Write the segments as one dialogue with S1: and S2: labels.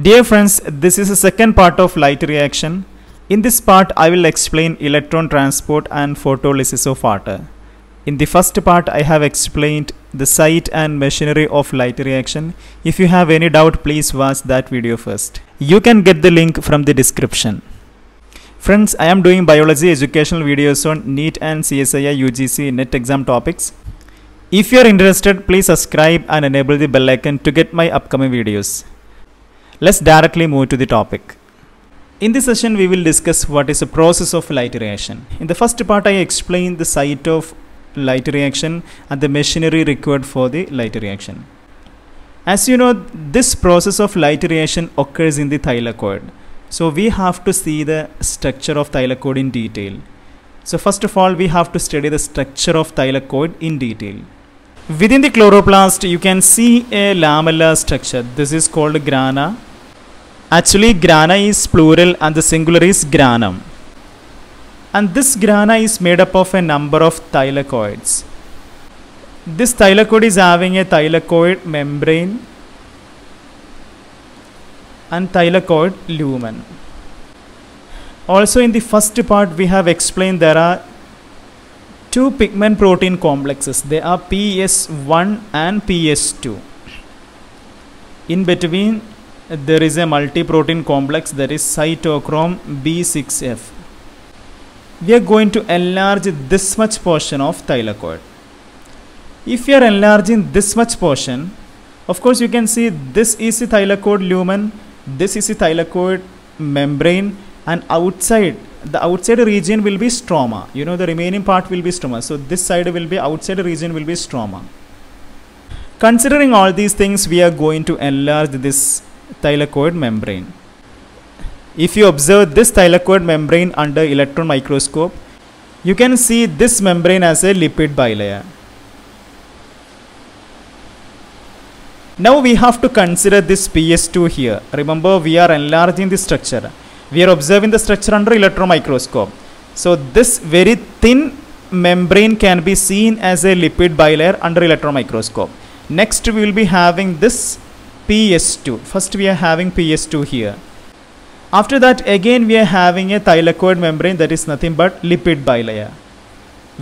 S1: Dear friends, this is the second part of light reaction. In this part, I will explain electron transport and photolysis of water. In the first part, I have explained the site and machinery of light reaction. If you have any doubt, please watch that video first. You can get the link from the description. Friends, I am doing biology educational videos on NEET and CSIR UGC NET exam topics. If you are interested, please subscribe and enable the bell icon to get my upcoming videos. Let's directly move to the topic. In this session, we will discuss what is the process of light reaction. In the first part, I explained the site of light reaction and the machinery required for the light reaction. As you know, this process of light reaction occurs in the thylakoid. So we have to see the structure of thylakoid in detail. So first of all, we have to study the structure of thylakoid in detail. Within the chloroplast, you can see a lamellar structure. This is called grana. Actually, grana is plural and the singular is granum. And this grana is made up of a number of thylakoids. This thylakoid is having a thylakoid membrane and thylakoid lumen. Also, in the first part, we have explained there are two pigment protein complexes. They are PS1 and PS2. In between, there is a multi-protein complex, that is cytochrome B6F. We are going to enlarge this much portion of thylakoid. If you are enlarging this much portion, of course you can see this is the thylakoid lumen, this is the thylakoid membrane, and outside, the outside region will be stroma. You know, the remaining part will be stroma. So this side will be, outside region will be stroma. Considering all these things, we are going to enlarge this thylakoid membrane. If you observe this thylakoid membrane under electron microscope, you can see this membrane as a lipid bilayer. Now we have to consider this PS2 here. Remember, we are enlarging the structure. We are observing the structure under electron microscope. So this very thin membrane can be seen as a lipid bilayer under electron microscope. Next we will be having this PS2. First we are having PS2 here. After that, again we are having a thylakoid membrane, that is nothing but lipid bilayer.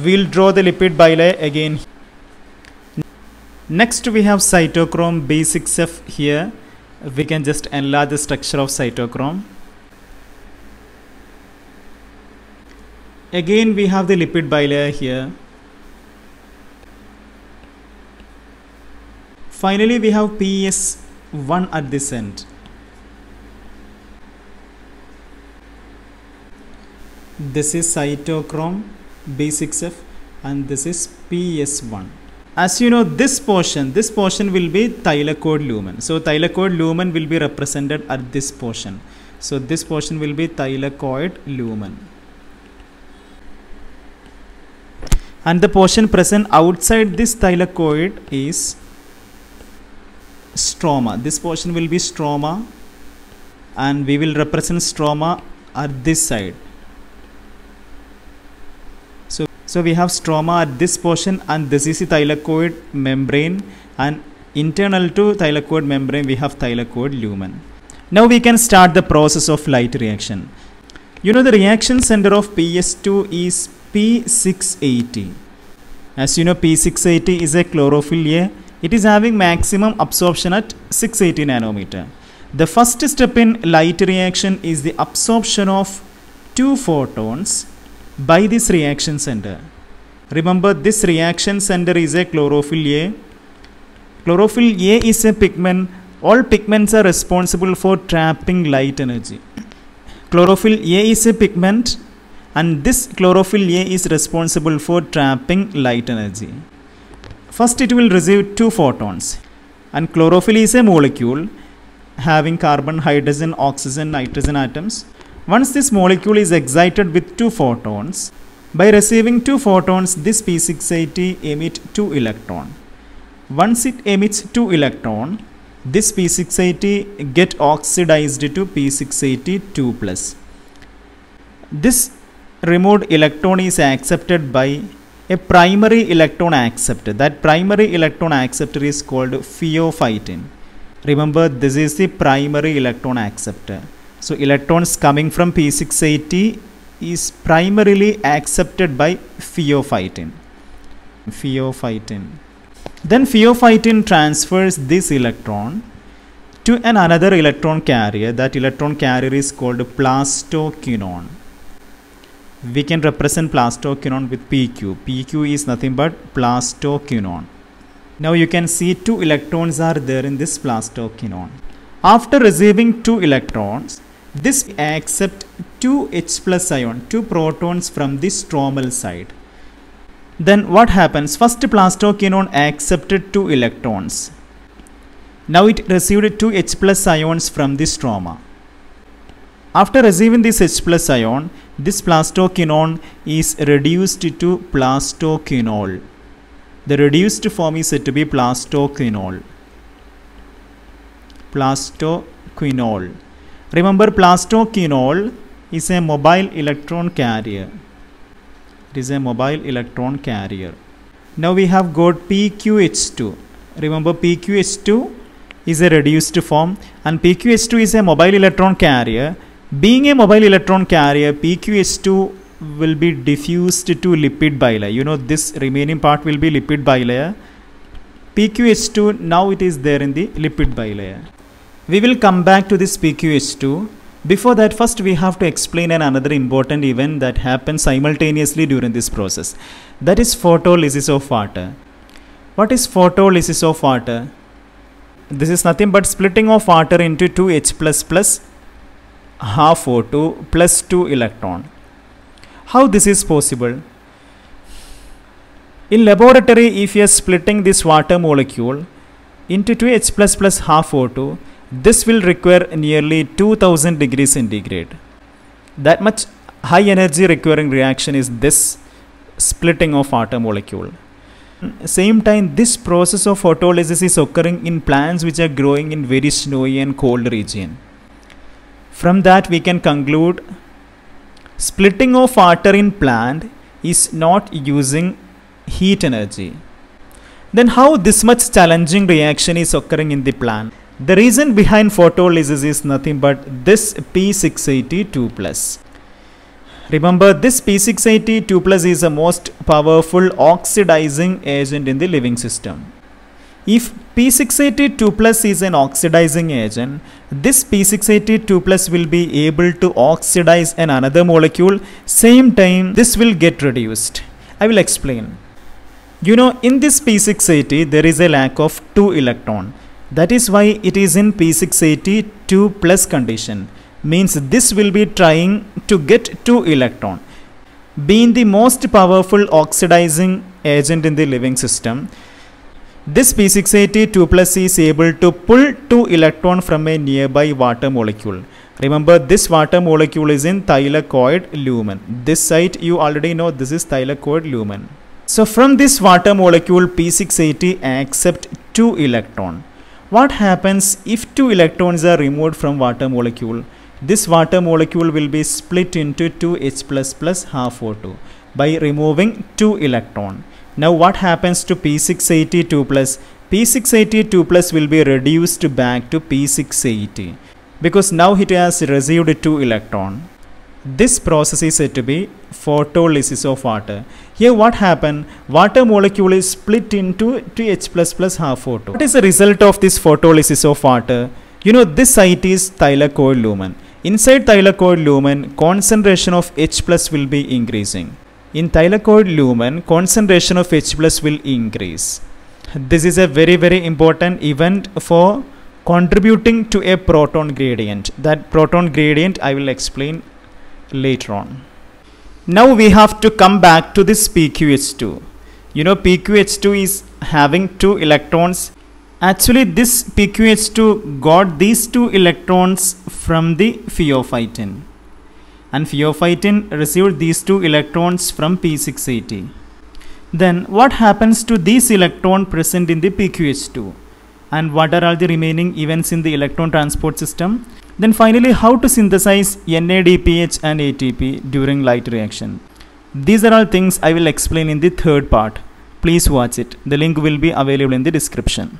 S1: We will draw the lipid bilayer again. Next we have cytochrome B6F here. We can just enlarge the structure of cytochrome. Again we have the lipid bilayer here. Finally we have PS1 at this end. This is cytochrome B6F and this is PS1. As you know, this portion will be thylakoid lumen. So thylakoid lumen will be represented at this portion. So this portion will be thylakoid lumen. And the portion present outside this thylakoid is stroma. This portion will be stroma, and we will represent stroma at this side. So we have stroma at this portion, and this is the thylakoid membrane, and internal to thylakoid membrane we have thylakoid lumen. Now we can start the process of light reaction. You know, the reaction center of PS2 is P680. As you know, P680 is a chlorophyll A. It is having maximum absorption at 680 nanometer. The first step in light reaction is the absorption of 2 photons by this reaction center. Remember, this reaction center is a chlorophyll A. Chlorophyll A is a pigment. All pigments are responsible for trapping light energy. Chlorophyll A is a pigment, and this chlorophyll A is responsible for trapping light energy. First it will receive 2 photons, and chlorophyll is a molecule having carbon, hydrogen, oxygen, nitrogen atoms. Once this molecule is excited with 2 photons, by receiving 2 photons, this P680 emits 2 electrons. Once it emits 2 electrons, this P680 get oxidized to P680 2+. This removed electron is accepted by a primary electron acceptor. That primary electron acceptor is called pheophytin. Remember, this is the primary electron acceptor. So electrons coming from P680 is primarily accepted by pheophytin. Then pheophytin transfers this electron to another electron carrier. That electron carrier is called plastoquinone. We can represent plastoquinone with PQ. PQ is nothing but plastoquinone. Now you can see 2 electrons are there in this plastoquinone. After receiving 2 electrons, this accepts 2 H plus ion, 2 protons from the stromal side. Then what happens? First plastoquinone accepted 2 electrons. Now it received 2 H plus ions from the stroma. After receiving this H plus ion, this plastoquinone is reduced to plastoquinol. The reduced form is said to be plastoquinol. Remember, plastoquinol is a mobile electron carrier. It is a mobile electron carrier. Now we have got PQH2. Remember, PQH2 is a reduced form, and PQH2 is a mobile electron carrier. Being a mobile electron carrier, PQH2 will be diffused to lipid bilayer. You know, this remaining part will be lipid bilayer. PQH2, now it is there in the lipid bilayer. We will come back to this PQH2. Before that, first we have to explain another important event that happens simultaneously during this process. That is photolysis of water. What is photolysis of water? This is nothing but splitting of water into 2H plus half O2 plus 2 electron. How this is possible? In laboratory, if you are splitting this water molecule into 2H plus half O2, this will require nearly 2000 degrees centigrade. That much high energy requiring reaction is this splitting of water molecule. Same time, this process of photolysis is occurring in plants which are growing in very snowy and cold region. From that we can conclude splitting of water in plant is not using heat energy. Then how this much challenging reaction is occurring in the plant? The reason behind photolysis is nothing but this P680 Remember, this P680 is the most powerful oxidizing agent in the living system. If P680 is an oxidizing agent, this P680 will be able to oxidize another molecule. Same time, this will get reduced. I will explain. You know, in this P680, there is a lack of 2 electron. That is why it is in P682 condition. Means this will be trying to get 2 electron. Being the most powerful oxidizing agent in the living system, this P682 is able to pull 2 electron from a nearby water molecule. Remember, this water molecule is in thylakoid lumen. This site you already know, this is thylakoid lumen. So from this water molecule, P680 accept 2 electron. What happens if 2 electrons are removed from water molecule? This water molecule will be split into 2H plus half O2 by removing 2 electron. Now what happens to P682 P682 will be reduced back to P680 because now it has received 2 electron. This process is said to be photolysis of water. Here what happened? Water molecule is split into 2H plus half O2. What is the result of this photolysis of water? You know, this site is thylakoid lumen. Inside thylakoid lumen, concentration of H plus will be increasing. In thylakoid lumen, concentration of H plus will increase. This is a very important event for contributing to a proton gradient. That proton gradient I will explain later on. Now we have to come back to this PQH2. You know, PQH2 is having 2 electrons. Actually, this PQH2 got these 2 electrons from the pheophytin, and pheophytin received these 2 electrons from P680. Then what happens to these electrons present in the PQH2, and what are all the remaining events in the electron transport system? Then finally, how to synthesize NADPH and ATP during light reaction. These are all things I will explain in the third part. Please watch it. The link will be available in the description.